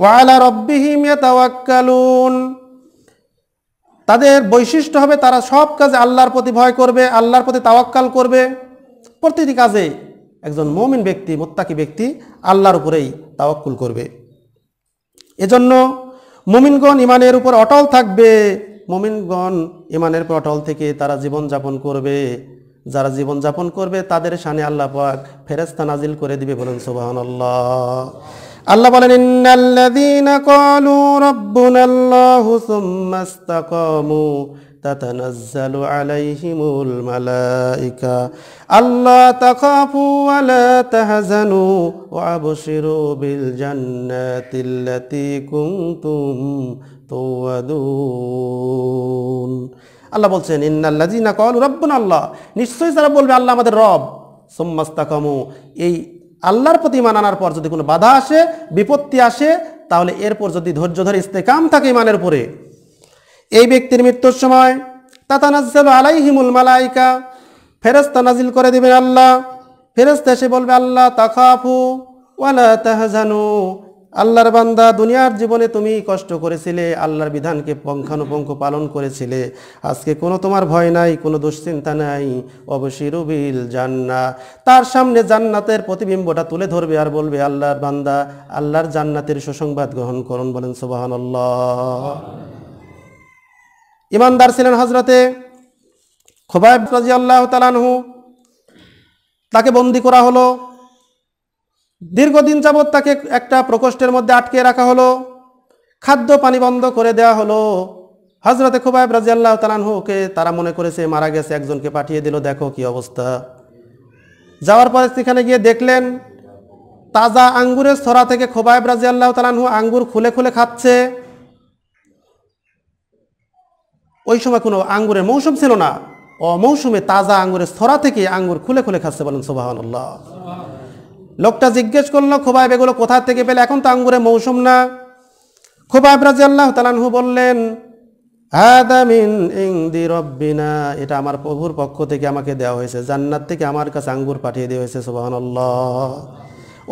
ওয়া আলা রাব্বিহিম ইয়াতাওয়াক্কালুন, তাদের বৈশিষ্ট্য হবে তারা সব কাজে আল্লাহর প্রতি ভয় করবে, আল্লাহর প্রতি তাওয়াক্কাল করবে। প্রতিটি কাজে একজন মুমিন ব্যক্তি, মুত্তাকি ব্যক্তি আল্লাহর উপরেই তাওয়াক্কুল করবে। এজন্য মুমিনগণ ইমানের উপর অটল থাকবে। মুমিনগণ ইমানের উপর অটল থেকে তারা জীবনযাপন করবে। যারা জীবনযাপন করবে তাদের শানে আল্লাহ পাক ফেরেশতা নাজিল করে দিবে। বলেন সুবহানাল্লাহ। আল্লাহ বলেন, ইন্নাল্লাযীনা ক্বালু রাব্বুনাল্লাহু সুম্মা ইসতাকামু তাতানাজ্জালু আলাইহিমুল মালায়েকা আল্লা তাখাফু ওয়া লা তাহজানু ওয়া আবশিরু বিল জান্নাতিল্লাতী কুনতুম তুআদুন। আল্লাহ বলছেন, ইন্নাল্লাযীনা ক্বালু রাব্বুনাল্লাহ, নিশ্চয়ই যারা বলবে আল্লাহ আমাদের রব, সুম্মা ইসতাকামু, এই আল্লাহর প্রতি ঈমান আনার পর যদি কোনো বাধা আসে, বিপত্তি আসে, তাহলে এরপর যদি ধৈর্য ধরে ইস্তেকাম থাকে ঈমানের উপরে, এই ব্যক্তির মৃত্যুর সময় তাতানাজ্জালু আলাইহিমুল মালায়েকা, ফেরেশতা নাজিল করে দিবেন আল্লাহ। ফেরেশতা এসে বলবে, আল্লাহ তাখাফু ওয়া লা তাহজানু, আল্লাহর বান্দা দুনিয়ার জীবনে তুমি কষ্ট করেছিলে, আল্লাহর বিধানকে পুঙ্খানুপুঙ্খ পালন করেছিলে, আজকে কোনো তোমার ভয় নাই, কোনো দুশ্চিন্তা নাই। অবশিরু বিল জান্নাহ, তার সামনে জান্নাতের প্রতিবিম্বটা তুলে ধরবে আর বলবে, আল্লাহর বান্দা আল্লাহর জান্নাতের সুসংবাদ গ্রহণ করুন। বলেন সুবহানাল্লাহ। ইমানদার ছিলেন হযরতে খুবাইব রাদিয়াল্লাহু তাআলা আনহু। তাকে বন্দী করা হলো, দীর্ঘদিন যাবৎ তাকে একটা প্রকোষ্ঠের মধ্যে আটকে রাখা হলো, খাদ্য পানি বন্ধ করে দেওয়া হলো। হযরতে খুবাইব রাদিয়াল্লাহু তাআলা আনহুকে তারা মনে করেছে মারা গেছে, একজনকে পাঠিয়ে দিল, দেখো কি অবস্থা। যাওয়ার পরে সেখানে গিয়ে দেখলেন তাজা আঙ্গুরের ছড়া থেকে খুবাইব রাদিয়াল্লাহু তাআলা আনহু আঙ্গুর খুলে খুলে খাচ্ছে। ওই সময় কোনো আঙ্গুরের মৌসুম ছিল না, অমৌসুমে তাজা আঙ্গুরের ছড়া থেকে আঙ্গুর খুলে খুলে খাচ্ছে। বলেন সুবহানাল্লাহ। লোকটা জিজ্ঞেস করলো, খুবাইব এগুলো কোথা থেকে পেলে? এখন তো আঙ্গুরের মৌসুম না। খুবাইব রাদিয়াল্লাহু তাআলা আনহু বললেন, হাদা মিন ইনদি রাব্বিনা, এটা আমার প্রভুর পক্ষ থেকে আমাকে দেওয়া হয়েছে, জান্নাত থেকে আমার কাছে আঙ্গুর পাঠিয়ে দেওয়া হয়েছে। সুবহানাল্লাহ।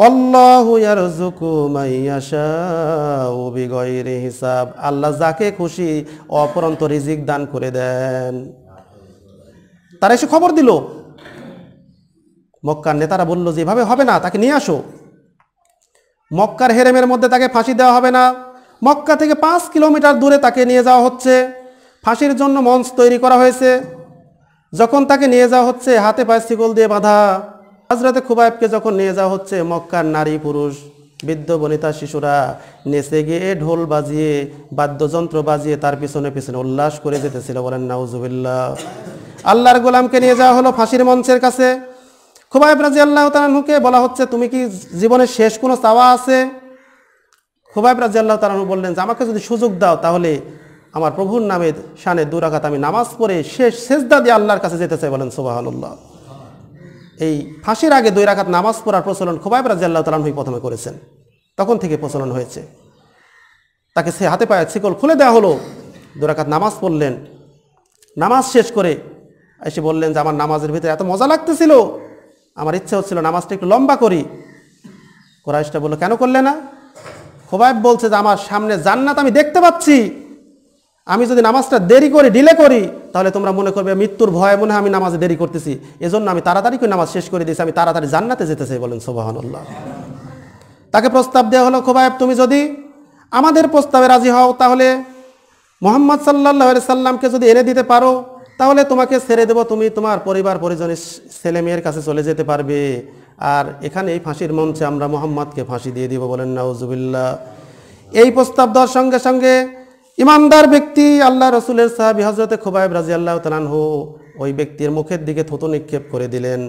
আল্লাহু ইয়ারযুকু মান ইয়াশাউ বিগয়রি হিসাব, আল্লাহ যাকে খুশি অপরন্ত রিজিক দান করে দেন। তারা এসে খবর দিল, মক্কার নেতারা বলল যে এভাবে হবে না, তাকে নিয়ে আসো। মক্কার হেরেমের মধ্যে তাকে ফাঁসি দেওয়া হবে না, মক্কা থেকে 5 কিলোমিটার দূরে তাকে নিয়ে যাওয়া হচ্ছে। ফাঁসির জন্য মঞ্চ তৈরি করা হয়েছে। যখন তাকে নিয়ে যাওয়া হচ্ছে, হাতে পায়ে শিকল দিয়ে বাঁধা। হযরতে খুবাইবকে যখন নিয়ে যাওয়া হচ্ছে, মক্কার নারী পুরুষ বৃদ্ধ বনিতা শিশুরা নেচে গিয়ে ঢোল বাজিয়ে বাদ্যযন্ত্র বাজিয়ে তার পিছনে পিছনে উল্লাস করে যেতেছিল। বলেন নাউজুবিল্লাহ। আল্লাহর গোলামকে নিয়ে যাওয়া হলো ফাঁসির মঞ্চের কাছে। খুবাইব রাদিয়াল্লাহু তাআলা আনহুকে বলা হচ্ছে, তুমি কি জীবনের শেষ কোনো চাওয়া আছে? খুবাইব রাদিয়াল্লাহু তাআলা আনহু বললেন যে আমাকে যদি সুযোগ দাও তাহলে আমার প্রভুর নামে শানে 2 রাকাত আমি নামাজ পড়ে শেষ সেজদা দিয়ে আল্লাহর কাছে যেতে চাই। বলেন সুবহানাল্লাহ। এই ফাঁসির আগে 2 রাকাত নামাজ পড়ার প্রচলন খুবাইব রাদিয়াল্লাহু তাআলা আনহু প্রথমে করেছেন, তখন থেকে প্রচলন হয়েছে। তাকে সে হাতে পায়ে শিকল খুলে দেওয়া হলো, 2 রাকাত নামাজ পড়লেন। নামাজ শেষ করে এসে বললেন যে আমার নামাজের ভিতরে এত মজা লাগতেছিল, আমার ইচ্ছা হচ্ছিল নামাজটা একটু লম্বা করি। কুরাইশটা বলল, কেন করলে না? খুবাইব বলছে যে আমার সামনে জান্নাত আমি দেখতে পাচ্ছি, আমি যদি নামাজটা দেরি করি, ডিলে করি, তাহলে তোমরা মনে করবে মৃত্যুর ভয়ে মনে হয় আমি নামাজে দেরি করতেছি, এজন্য আমি তাড়াতাড়ি করে নামাজ শেষ করে দিয়েছি, আমি তাড়াতাড়ি জান্নাতে যেতে চাই। বলেন সুবহানাল্লাহ। তাকে প্রস্তাব দেওয়া হলো, খুবাইব তুমি যদি আমাদের প্রস্তাবে রাজি হও তাহলে মুহাম্মদ সাল্লাল্লাহু আলাইহি সাল্লামকে যদি এনে দিতে পারো তাহলে তোমাকে ছেড়ে দেব, তুমি তোমার পরিবার পরিজনের ছেলে মেয়ের কাছে চলে যেতে পারবে, আর এখানে এই ফাঁসির মঞ্চে আমরা মুহাম্মদকে ফাঁসি দিয়ে দিব। বলেন নাউজুবিল্লাহ। এই প্রস্তাব দেওয়ার সঙ্গে সঙ্গে ইমানদার ব্যক্তি আল্লাহ রসুলের সাহাবী হযরতে খুবাইব রাদিয়াল্লাহু তাআলা আনহু ওই ব্যক্তির মুখের দিকে থুতু নিক্ষেপ করে দিলেন।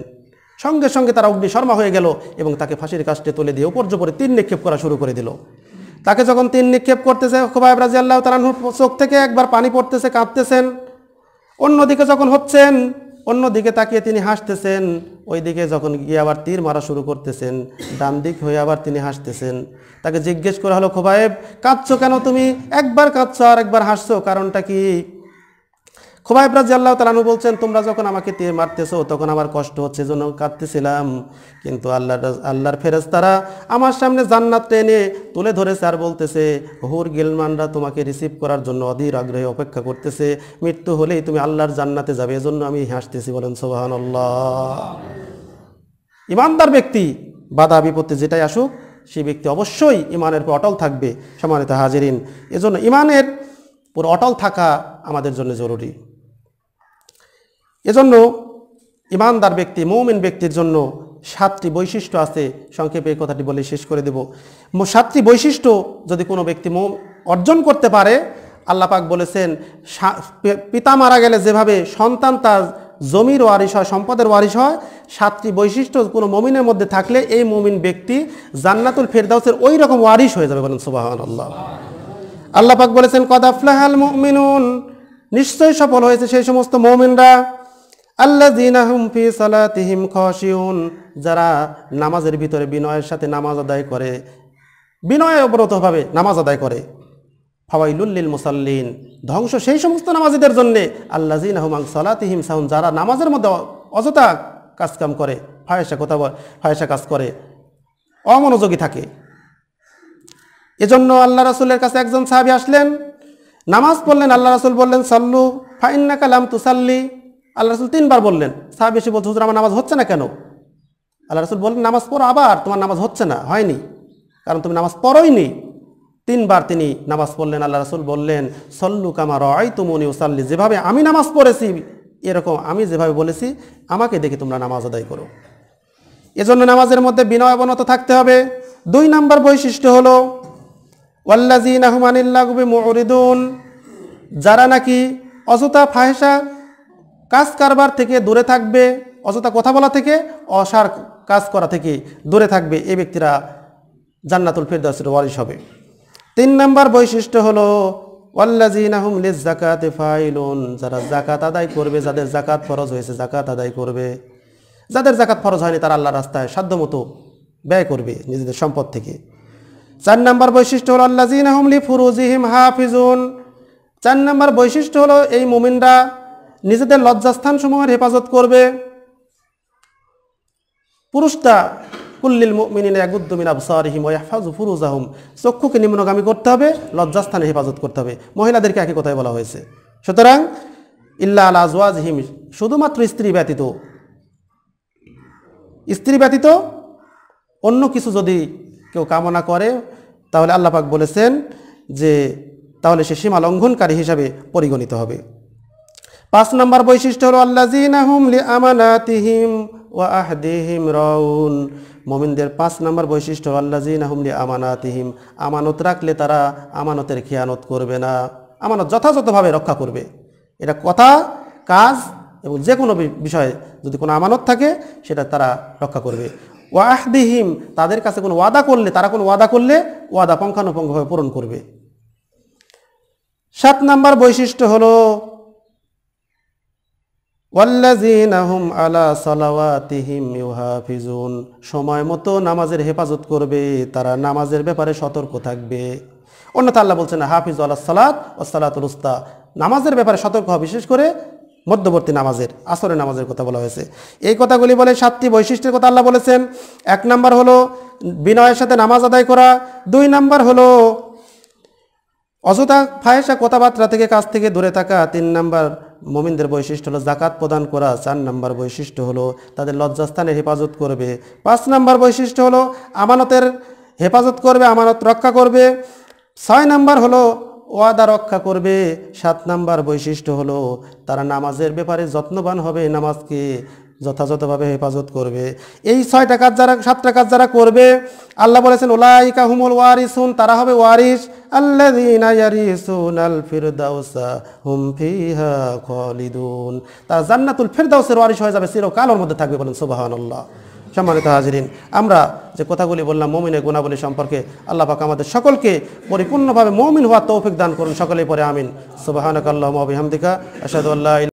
সঙ্গে সঙ্গে তারা অগ্নিশর্মা হয়ে গেল এবং তাকে ফাঁসির কাস্টে তুলে দিয়ে উপর্য করে 3 নিক্ষেপ করা শুরু করে দিল। তাকে যখন 3 নিক্ষেপ করতেছে, খুবাইব রাদিয়াল্লাহু তাআলা আনহুর চোখ থেকে একবার পানি পড়তেছে, কাঁদতেছেন। অন্যদিকে যখন হচ্ছেন, অন্যদিকে তাকিয়ে তিনি হাসতেছেন। ওই দিকে যখন গিয়ে আবার তীর মারা শুরু করতেছেন, ডান দিক হয়ে আবার তিনি হাসতেছেন। তাকে জিজ্ঞেস করা হলো, খুবাইব কাঁদছো কেন তুমি? একবার কাঁদছো আর একবার হাসছো, কারণটা কি? খুবাইব রাদিয়াল্লাহু তাআলা আনহু বলছেন, তোমরা যখন আমাকে তীর মারতেছো তখন আমার কষ্ট হচ্ছে, জন্য কাঁদতেছিলাম, কিন্তু আল্লাহর ফেরেশতারা আমার সামনে জান্নাত টেনে তুলে ধরেছে আর বলতেছে, হুর গিলমানরা তোমাকে রিসিভ করার জন্য অধীর আগ্রহে অপেক্ষা করতেছে, মৃত্যু হলেই তুমি আল্লাহর জান্নাতে যাবে, এজন্য আমি হাসতেছি। বলেন সুবহানাল্লাহ। ইমানদার ব্যক্তি বাধা বিপত্তি যেটাই আসুক, সেই ব্যক্তি অবশ্যই ইমানের উপর অটল থাকবে। সম্মানিত হাজিরিন, এজন্য ইমানের উপর অটল থাকা আমাদের জন্য জরুরি। এজন্য ইমানদার ব্যক্তি, মুমিন ব্যক্তির জন্য 7টি বৈশিষ্ট্য আছে। সংক্ষেপে এই কথাটি বলে শেষ করে দেব। 7টি বৈশিষ্ট্য যদি কোনো ব্যক্তি অর্জন করতে পারে, আল্লাহ পাক বলেছেন, পিতা মারা গেলে যেভাবে সন্তান তার জমির ওয়ারিশ হয়, সম্পদের ওয়ারিশ হয়, 7টি বৈশিষ্ট্য কোনো মুমিনের মধ্যে থাকলে এই মুমিন ব্যক্তি জান্নাতুল ফেরদাউসের ওই রকম ওয়ারিশ হয়ে যাবে। বলেন সুবহানাল্লাহ। আল্লাহ পাক বলেছেন, কদ আফলাহাল মুমিনুন, নিশ্চয়ই সফল হয়েছে সেই সমস্ত মুমিনরা, আল্লাযীনা হুম ফি সালাতিহিম খাশিউন, যারা নামাজের ভিতরে বিনয়ের সাথে নামাজ আদায় করে, বিনয়ে অবরতভাবে নামাজ আদায় করে। ফাওয়াইলুল লিল মুসাল্লিন, ধ্বংস সেই সমস্ত নামাজীদের জন্য, আল্লাযীনা হুম আন সালাতিহিম সাহুন, যারা নামাজের মধ্যে অযথা কাজকাম করে, ফাহেসা কাজ করে, অমনোযোগী থাকে। এজন্য আল্লাহ রাসূলের কাছে একজন সাহাবী আসলেন, নামাজ পড়লেন, আল্লাহ রাসূল বললেন, সাল্লু ফা ইন্নাকা লাম তুসাল্লি। আল্লাহ রাসূল 3বার বললেন। সাহাবী এসে বলছে, হুজুর আমার নামাজ হচ্ছে না কেন? আল্লাহ রাসূল বললেন, নামাজ পড়ো আবার, তোমার নামাজ হচ্ছে না, হয়নি, কারণ তুমি নামাজ পড়োইনি। 3বার তিনি নামাজ পড়লেন। আল্লাহ রাসূল বললেন, সল্লু কামা রাআইতুমুনি উসাল্লি, যেভাবে আমি নামাজ পড়েছি এরকম আমি যেভাবে বলেছি আমাকে দেখে তোমরা নামাজ আদায় করো। এজন্য নামাজের মধ্যে বিনয় অবনত থাকতে হবে। 2 নম্বর বৈশিষ্ট্য হলো ওয়াল্লাযীনা হুম আনিল লাগবি মুরিদুন, যারা নাকি অযথা ফাহেসা কাজ কারবার থেকে দূরে থাকবে, অযথা কথা বলা থেকে, অসার কাজ করা থেকে দূরে থাকবে, এই ব্যক্তিরা জান্নাতুল ফেরদাউসের ওয়ারিশ হবে। 3 নম্বর বৈশিষ্ট্য হলো ওয়াল্লাযীনা হুম লিয-যাকাতি ফাইলুন, যারা যাকাত আদায় করবে, যাদের যাকাত ফরজ হয়েছে যাকাত আদায় করবে, যাদের যাকাত ফরজ হয়নি তারা আল্লাহর রাস্তায় সাধ্যমতো ব্যয় করবে নিজেদের সম্পদ থেকে। 4 নম্বর বৈশিষ্ট্য হলো আল্লাযীনা হুম লিফুরুজিহিম হাফিজুন, 4 নম্বর বৈশিষ্ট্য হলো এই মুমিনরা নিজেদের লজ্জাস্থানসমূহের হেফাজত করবে। পুরুষটা কুল্লিল মুমিনিনা ইয়াগুদ্দু মিন আবসারিহিম ওয়া ইয়াহফাযু ফুরুজাহুম, চক্ষুকে নিম্নগামী করতে হবে, লজ্জাস্থানে হেফাজত করতে হবে। মহিলাদেরকে একই কথাই বলা হয়েছে। সুতরাং ইল্লা আলা আজওয়াজিহিম, শুধুমাত্র স্ত্রী ব্যতীত অন্য কিছু যদি কেউ কামনা করে তাহলে আল্লাহ পাক বলেছেন যে তাহলে সে সীমা লঙ্ঘনকারী হিসাবে পরিগণিত হবে। 5 নম্বর বৈশিষ্ট্য হলো আল্লাযীনা হুম লিআমানাতিহিম ওয়া আহদিহিম রাউন, মুমিনদের 5 নম্বর বৈশিষ্ট্য আল্লাযীনা হুম লিআমানাতিহিম, আমানত রাখলে তারা আমানতের খেয়ানত করবে না, আমানত যথাযথভাবে রক্ষা করবে। এটা কথা, কাজ এবং যে কোনো বিষয়ে যদি কোনো আমানত থাকে সেটা তারা রক্ষা করবে। ওয়া আহদিহিম, তাদের কাছে কোনো ওয়াদা করলে, তারা কোনো ওয়াদা করলে ওয়াদা পুঙ্খানুপুঙ্খভাবে পূরণ করবে। 7 নম্বর বৈশিষ্ট্য হলো ওয়াল্লাযীনা হুম আলা সালাওয়াতিহিম ইউহাফিজুন, সময় মতো নামাজের হেফাজত করবে, তারা নামাজের ব্যাপারে সতর্ক থাকবে। অন্যথা আল্লাহ বলছেন হাফিজু আলাস সালাত ওয়াস সালাতুল উস্তা, নামাজের ব্যাপারে সতর্ক হওয়া, বিশেষ করে মধ্যবর্তী নামাজের, আসরের নামাজের কথা বলা হয়েছে। এই কথাগুলি বলে 7টি বৈশিষ্ট্যের কথা আল্লাহ বলেছেন। 1 নম্বর হলো বিনয়ের সাথে নামাজ আদায় করা, 2 নম্বর হলো অযথা ফাহেসা কথাবার্তা থেকে, কাজ থেকে দূরে থাকা, 3 নম্বর মুমিনদের বৈশিষ্ট্য হলো যাকাত প্রদান করা, 4 নম্বর বৈশিষ্ট্য হলো তাদের লজ্জাস্থানের হেফাজত করবে, 5 নম্বর বৈশিষ্ট্য হলো আমানতের হেফাজত করবে, আমানত রক্ষা করবে, 6 নম্বর হলো ওয়াদা রক্ষা করবে, 7 নম্বর বৈশিষ্ট্য হলো তারা নামাজের ব্যাপারে যত্নবান হবে, নামাজকে যথাযথভাবে হেফাজত করবে। এই 6টা কাজ যারা, 7টা কাজ যারা করবে, আল্লাহ বলেছেন উলাইকা হুমুল ওয়ারিসুন, তারা হবে ওয়ারিস, আল্লাযীনা ইয়ারিসুনাল ফিরদাউসা হুম ফিহা খালিদুন, তারা জান্নাতুল ফিরদাউসের ওয়ারিস হয়ে যাবে, চিরকালের মধ্যে থাকবে। বলেন সুবহানাল্লাহ। সম্মানিত হাজিরিন, আমরা যে কথাগুলি বললাম মুমিনের গুণাবলী সম্পর্কে, আল্লাহ পাক আমাদের সকলকে পরিপূর্ণভাবে মুমিন হওয়ার তৌফিক দান করুন। সকলেই পরে আমিন। সুবহানাকাল্লাহুম্মা ওয়া বিহামদিকা আশহাদু আল্লা ইলাহা